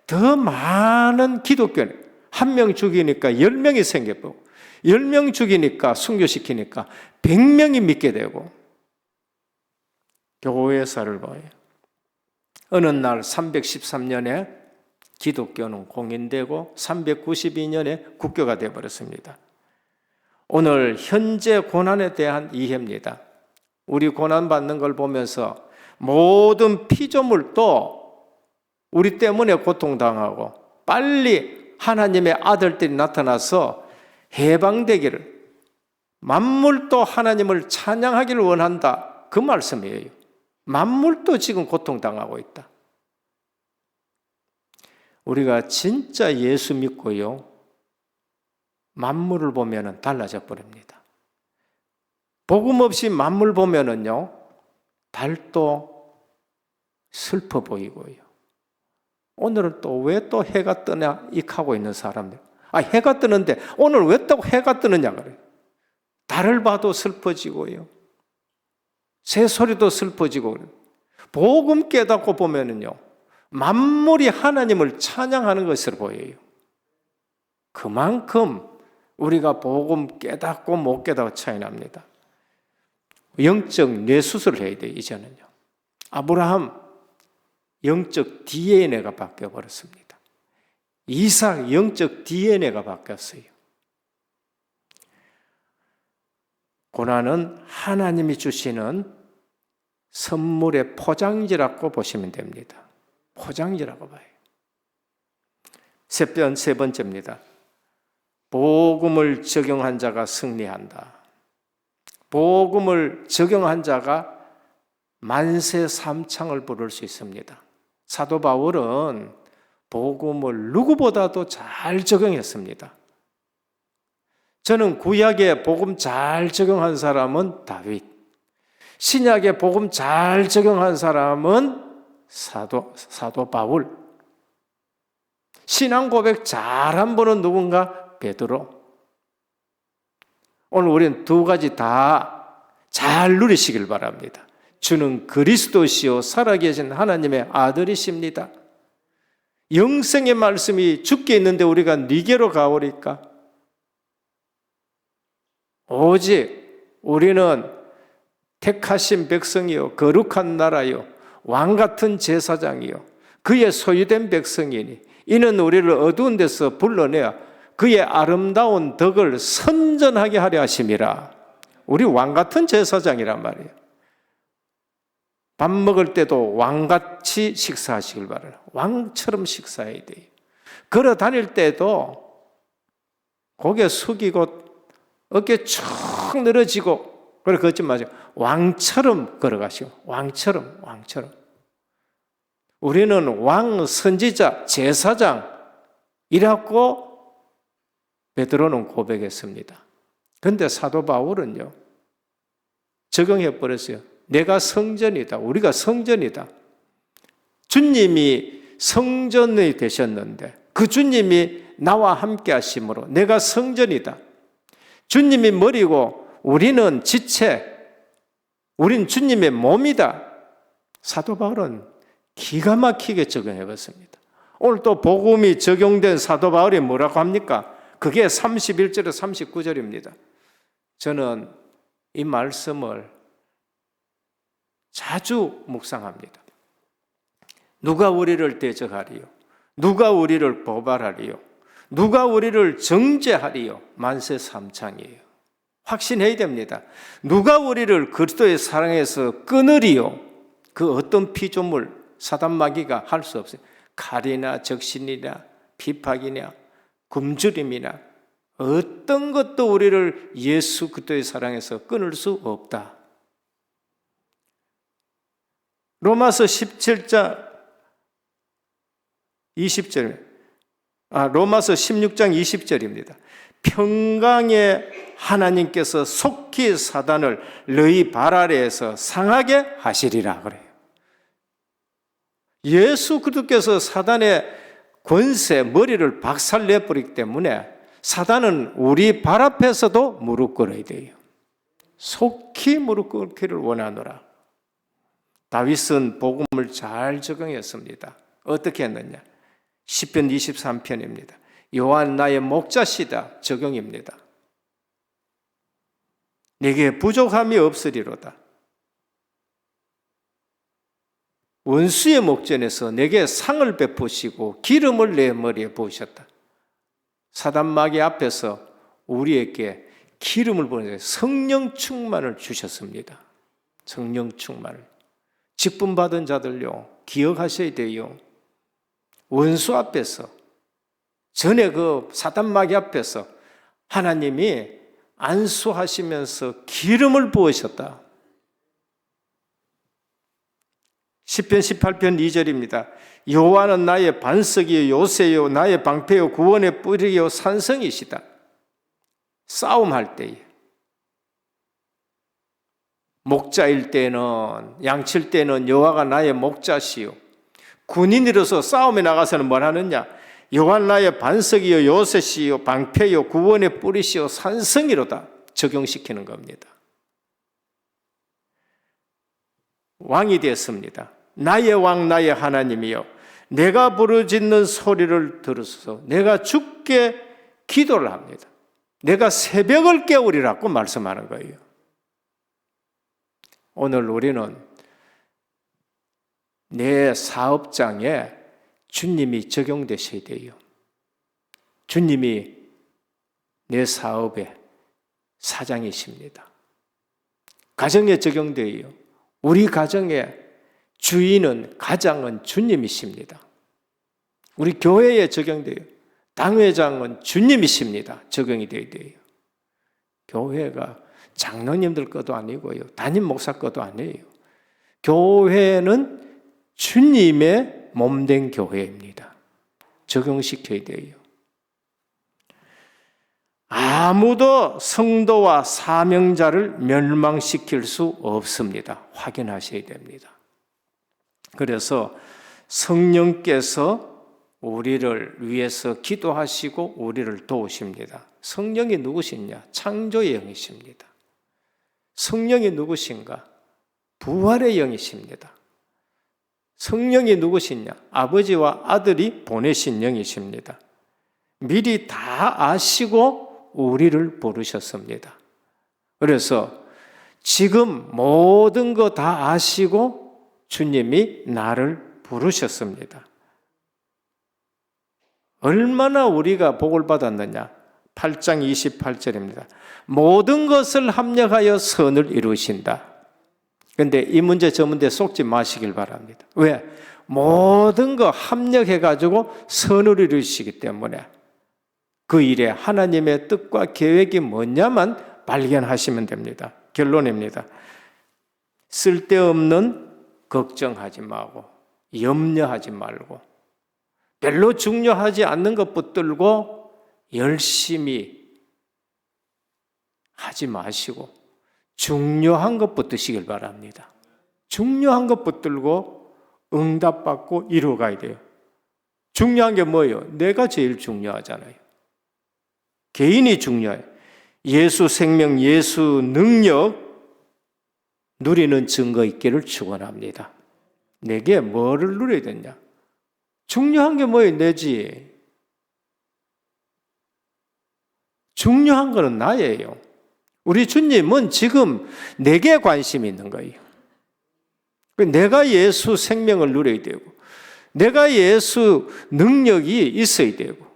더 많은 기독교는 한 명 죽이니까 10명이 생겨보고, 10명 죽이니까 순교시키니까 100명이 믿게 되고, 교회사를 봐요. 어느 날 313년에 기독교는 공인되고 392년에 국교가 되어버렸습니다. 오늘 현재 고난에 대한 이해입니다. 우리 고난받는 걸 보면서 모든 피조물도 우리 때문에 고통당하고 빨리 하나님의 아들들이 나타나서 해방되기를, 만물도 하나님을 찬양하기를 원한다, 그 말씀이에요. 만물도 지금 고통당하고 있다. 우리가 진짜 예수 믿고요, 만물을 보면은 달라져 버립니다. 복음 없이 만물 보면은요, 달도 슬퍼 보이고요. 오늘은 또 왜 또 해가 뜨냐 익하고 있는 사람들. 해가 뜨는데 오늘 왜 또 해가 뜨느냐 그래요. 달을 봐도 슬퍼지고요, 새소리도 슬퍼지고 그래요. 복음 깨닫고 보면은요, 만물이 하나님을 찬양하는 것으로 보여요. 그만큼 우리가 복음 깨닫고 못 깨닫고 차이 납니다. 영적 뇌수술을 해야 돼요. 이제는요, 아브라함 영적 DNA가 바뀌어 버렸습니다. 이삭 영적 DNA가 바뀌었어요. 고난은 하나님이 주시는 선물의 포장지라고 보시면 됩니다. 포장지라고 봐요. 세 번째입니다. 복음을 적용한 자가 승리한다. 복음을 적용한 자가 만세 삼창을 부를 수 있습니다. 사도 바울은 복음을 누구보다도 잘 적용했습니다. 저는 구약에 복음 잘 적용한 사람은 다윗, 신약에 복음 잘 적용한 사람은 사도 바울, 신앙 고백 잘한 분은 누군가? 베드로. 오늘 우리는 두 가지 다 잘 누리시길 바랍니다. 주는 그리스도시요 살아계신 하나님의 아들이십니다. 영생의 말씀이 주께 있는데 우리가 네게로 가오리까? 오직 우리는 택하신 백성이요 거룩한 나라요 왕같은 제사장이요 그의 소유된 백성이니 이는 우리를 어두운 데서 불러내어 그의 아름다운 덕을 선전하게 하려 하심이라. 우리 왕같은 제사장이란 말이에요. 밥 먹을 때도 왕같이 식사하시길 바라요. 왕처럼 식사해야 돼요. 걸어 다닐 때도 고개 숙이고 어깨 쭉 늘어지고, 그래 걷지 마세요. 왕처럼 걸어가시고, 왕처럼. 우리는 왕, 선지자, 제사장이라고 베드로는 고백했습니다. 그런데 사도 바울은요, 적용해 버렸어요. 내가 성전이다. 우리가 성전이다. 주님이 성전이 되셨는데 그 주님이 나와 함께 하심으로 내가 성전이다. 주님이 머리고 우리는 지체, 우린 주님의 몸이다. 사도 바울은 기가 막히게 적용해 봤습니다. 오늘 또 복음이 적용된 사도 바울이 뭐라고 합니까? 그게 31절에서 39절입니다. 저는 이 말씀을 자주 묵상합니다. 누가 우리를 대적하리요? 누가 우리를 고발하리요? 누가 우리를 정죄하리요? 만세 삼창이에요. 확신해야 됩니다. 누가 우리를 그리스도의 사랑에서 끊으리요? 그 어떤 피조물, 사단 마귀가 할 수 없어요. 칼이나 적신이나 비박이나 굶주림이나 어떤 것도 우리를 예수 그리스도의 사랑에서 끊을 수 없다. 로마서 17장 20절, 로마서 16장 20절입니다. 평강의 하나님께서 속히 사단을 너희 발 아래에서 상하게 하시리라 그래요. 예수 그리스도께서 사단의 권세, 머리를 박살내버리기 때문에 사단은 우리 발 앞에서도 무릎 꿇어야 돼요. 속히 무릎 꿇기를 원하노라. 다윗은 복음을 잘 적용했습니다. 어떻게 했느냐? 시편 23편입니다. 여호와 나의 목자시다 적용입니다. 내게 부족함이 없으리로다. 원수의 목전에서 내게 상을 베푸시고 기름을 내 머리에 부으셨다. 사단 마귀 앞에서 우리에게 기름을 부으셔서 성령 충만을 주셨습니다. 성령 충만을. 직분 받은 자들요, 기억하셔야 돼요. 원수 앞에서, 전에 그 사단 마귀 앞에서 하나님이 안수하시면서 기름을 부으셨다. 시편 18편 2절입니다. 여호와는 나의 반석이요 요새요 나의 방패요 구원의 뿌리요 산성이시다. 싸움할 때에, 목자일 때는, 양칠 때는 여호와가 나의 목자시요. 군인으로서 싸움에 나가서는 뭘 하느냐? 여호와 나의 반석이요 요새시요 방패요 구원의 뿌리시요 산성이로다 적용시키는 겁니다. 왕이 되었습니다. 나의 왕 나의 하나님이요 내가 부르짖는 소리를 들으소서. 내가 주께 기도를 합니다. 내가 새벽을 깨우리라고 말씀하는 거예요. 오늘 우리는 내 사업장에 주님이 적용되셔야 돼요. 주님이 내 사업의 사장이십니다. 가정에 적용돼요. 우리 가정의 주인은, 가장은 주님이십니다. 우리 교회에 적용돼요. 당회장은 주님이십니다. 적용이 돼야 돼요. 교회가 장로님들 것도 아니고요. 담임 목사 것도 아니에요. 교회는 주님의 몸된 교회입니다. 적용시켜야 돼요. 아무도 성도와 사명자를 멸망시킬 수 없습니다. 확인하셔야 됩니다. 그래서 성령께서 우리를 위해서 기도하시고 우리를 도우십니다. 성령이 누구시냐? 창조의 영이십니다. 성령이 누구신가? 부활의 영이십니다. 성령이 누구시냐? 아버지와 아들이 보내신 영이십니다. 미리 다 아시고 우리를 부르셨습니다. 그래서 지금 모든 거 다 아시고 주님이 나를 부르셨습니다. 얼마나 우리가 복을 받았느냐? 8장 28절입니다. 모든 것을 합력하여 선을 이루신다. 그런데 이 문제 저 문제 속지 마시길 바랍니다. 왜? 모든 거 합력해가지고 선을 이루시기 때문에 그 일에 하나님의 뜻과 계획이 뭐냐만 발견하시면 됩니다. 결론입니다. 쓸데없는 걱정하지 말고 염려하지 말고 별로 중요하지 않는 것 붙들고 열심히 하지 마시고 중요한 것 붙드시길 바랍니다. 중요한 것 붙들고 응답받고 이루어가야 돼요. 중요한 게 뭐예요? 내가 제일 중요하잖아요. 개인이 중요해요. 예수 생명, 예수 능력 누리는 증거 있기를 축원합니다. 내게 뭐를 누려야 되냐? 중요한 게 뭐예요? 내지. 중요한 거는 나예요. 우리 주님은 지금 내게 관심이 있는 거예요. 내가 예수 생명을 누려야 되고, 내가 예수 능력이 있어야 되고,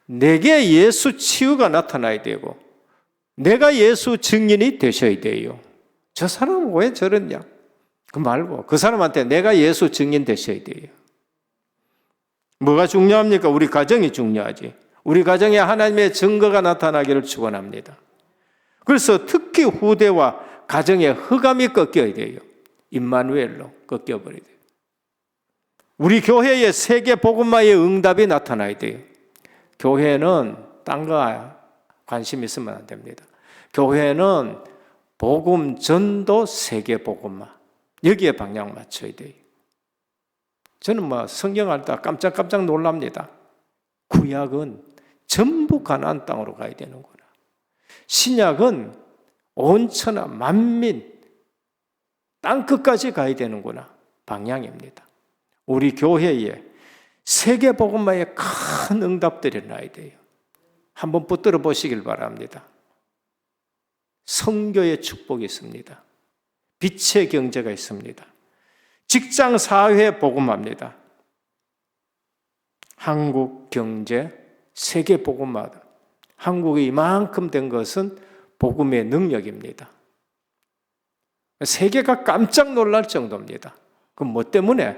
내게 예수 치유가 나타나야 되고, 내가 예수 증인이 되셔야 돼요. 저 사람은 왜 저러냐? 그 말고 그 사람한테 내가 예수 증인 되셔야 돼요. 뭐가 중요합니까? 우리 가정이 중요하지. 우리 가정에 하나님의 증거가 나타나기를 축원합니다. 그래서 특히 후대와 가정의 흑암이 꺾여야 돼요. 임마누엘로 꺾여버려야 돼요. 우리 교회의 세계 복음화의 응답이 나타나야 돼요. 교회는 딴 거 관심 있으면 안 됩니다. 교회는 복음 전도 세계 복음화, 여기에 방향 맞춰야 돼요. 저는 성경 할 때 깜짝깜짝 놀랍니다. 구약은 전부 가나안 땅으로 가야 되는구나. 신약은 온 천하 만민 땅 끝까지 가야 되는구나. 방향입니다. 우리 교회에 세계 복음화에 큰 응답들이 나야 돼요. 한번 붙들어 보시길 바랍니다. 선교의 축복이 있습니다. 빛의 경제가 있습니다. 직장 사회 복음화입니다. 한국 경제 세계 복음화. 한국이 이만큼 된 것은 복음의 능력입니다. 세계가 깜짝 놀랄 정도입니다. 그럼 뭐 때문에?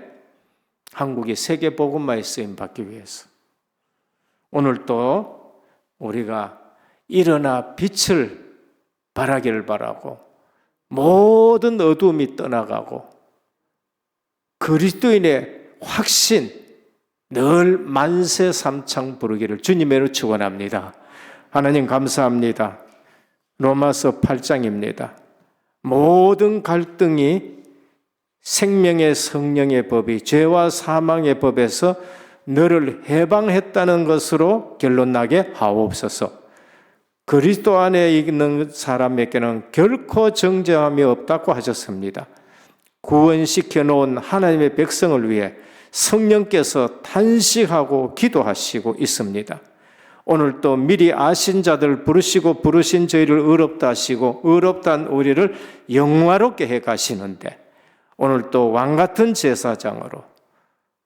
한국이 세계 복음화에 쓰임 받기 위해서. 오늘 또 우리가 일어나 빛을 발하기를 바라고, 모든 어두움이 떠나가고 그리스도인의 확신 늘 만세 삼창 부르기를 주님으로 축원합니다. 하나님 감사합니다. 로마서 8장입니다. 모든 갈등이 생명의 성령의 법이 죄와 사망의 법에서 너를 해방했다는 것으로 결론나게 하옵소서. 그리스도 안에 있는 사람에게는 결코 정죄함이 없다고 하셨습니다. 구원시켜 놓은 하나님의 백성을 위해 성령께서 탄식하고 기도하시고 있습니다. 오늘 또 미리 아신 자들 부르시고 부르신 저희를 의롭다 하시고 의롭다한 우리를 영화롭게 해 가시는데, 오늘 또 왕같은 제사장으로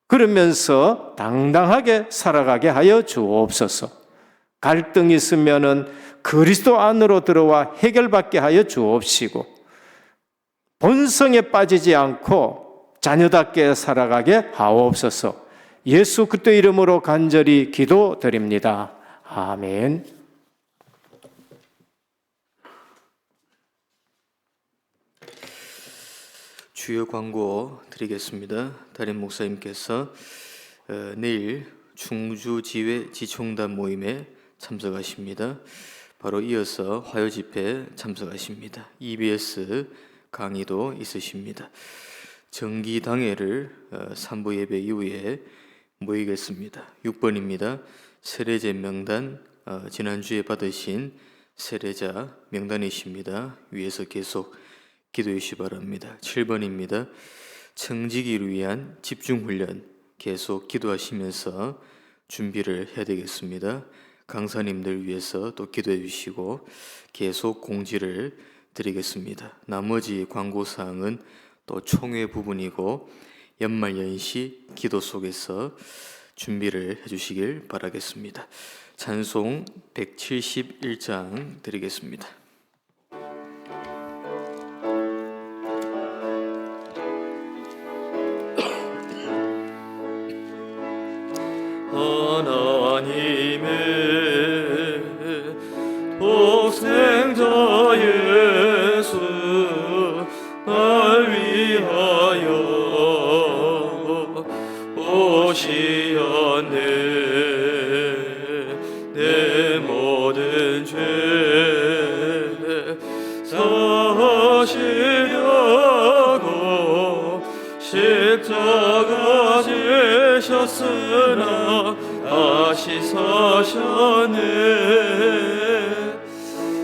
그러면서 당당하게 살아가게 하여 주옵소서. 갈등이 있으면은 그리스도 안으로 들어와 해결받게 하여 주옵시고, 본성에 빠지지 않고 자녀답게 살아가게 하옵소서. 예수 그리스도 이름으로 간절히 기도드립니다. 아멘. 주요 광고 드리겠습니다. 담임 목사님께서 내일 충주지회 지총단 모임에 참석하십니다. 바로 이어서 화요 집회에 참석하십니다. EBS 강의도 있으십니다. 정기 당회를 3부 예배 이후에 모이겠습니다. 6번입니다. 세례제 명단, 지난주에 받으신 세례자 명단이십니다. 위에서 계속 기도해 주시기 바랍니다. 7번입니다. 청지기를 위한 집중훈련 계속 기도하시면서 준비를 해야 되겠습니다. 강사님들 위해서 또 기도해 주시고 계속 공지를 드리겠습니다. 나머지 광고사항은 또 총회 부분이고 연말연시 기도 속에서 준비를 해주시길 바라겠습니다. 찬송 171장 드리겠습니다. 하나님의 독생자 예수 날 위하여 오시었네. 내 모든 죄 사시려고 십자가 지셨으나 다시 사셨네.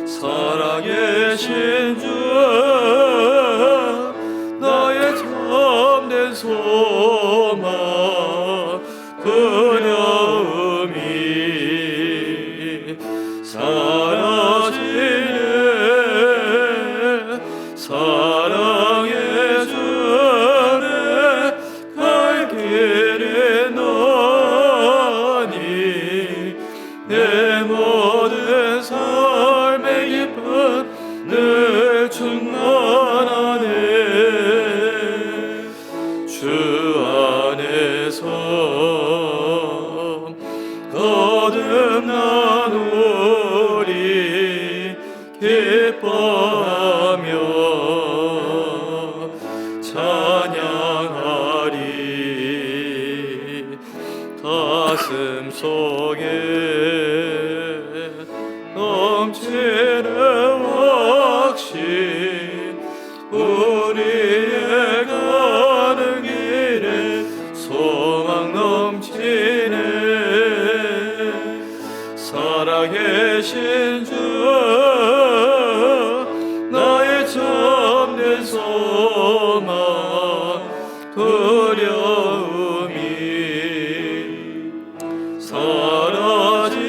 살아계신 주 나의 참된 소망 두려움이 사라지네. 사랑의 주 내 모든 삶의 기쁨 늘 충만하네. 주 안에서 거듭나노리 기뻐하며 찬양하리. 가슴 속에 넘치는 확신 우리의 가는 길에 소망 넘치네. 살아계신 주 나의 참된 소망 두려움이 사라지네.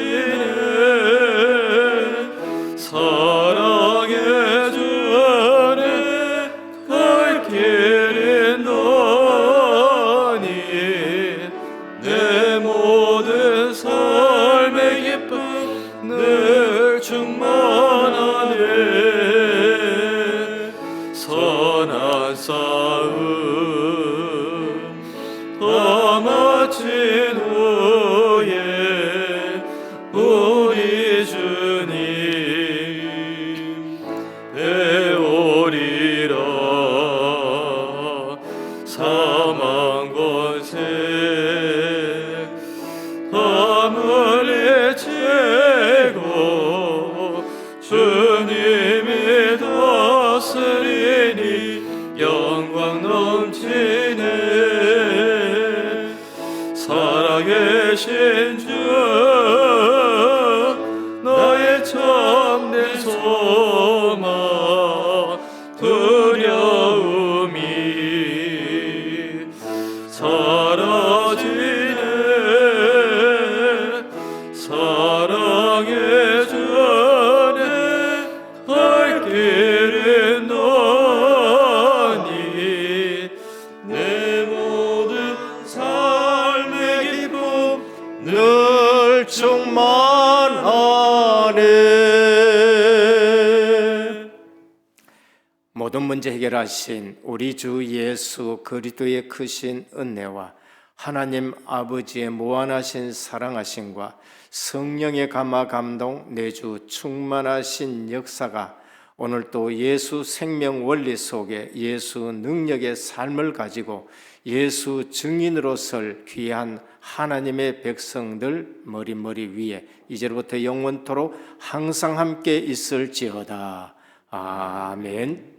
사랑의 주 안에 갈 길은 너니 내 모든 삶의 기쁨 늘 충만하네. 선한 싸움 다 마친 후에 우리 주님 배우리라. 사망 권세 다 물리치고 주님이 다스리니 영광 넘치네. 살아계신 주 나의 참된 소망 두려움이 사라지네. 사랑의 주 안에 갈 길은 너니 내 모든 삶의 기쁨 늘 충만하네. 모든 문제 해결하신 우리 주 예수 그리스도의 크신 은혜와 하나님 아버지의 무한하신 사랑하심과 성령의 감화 감동 내주 충만하신 역사가 오늘 또 예수 생명 원리 속에 예수 능력의 삶을 가지고 예수 증인으로 설 귀한 하나님의 백성들 머리 위에 이제부터 영원토록 항상 함께 있을지어다. 아멘.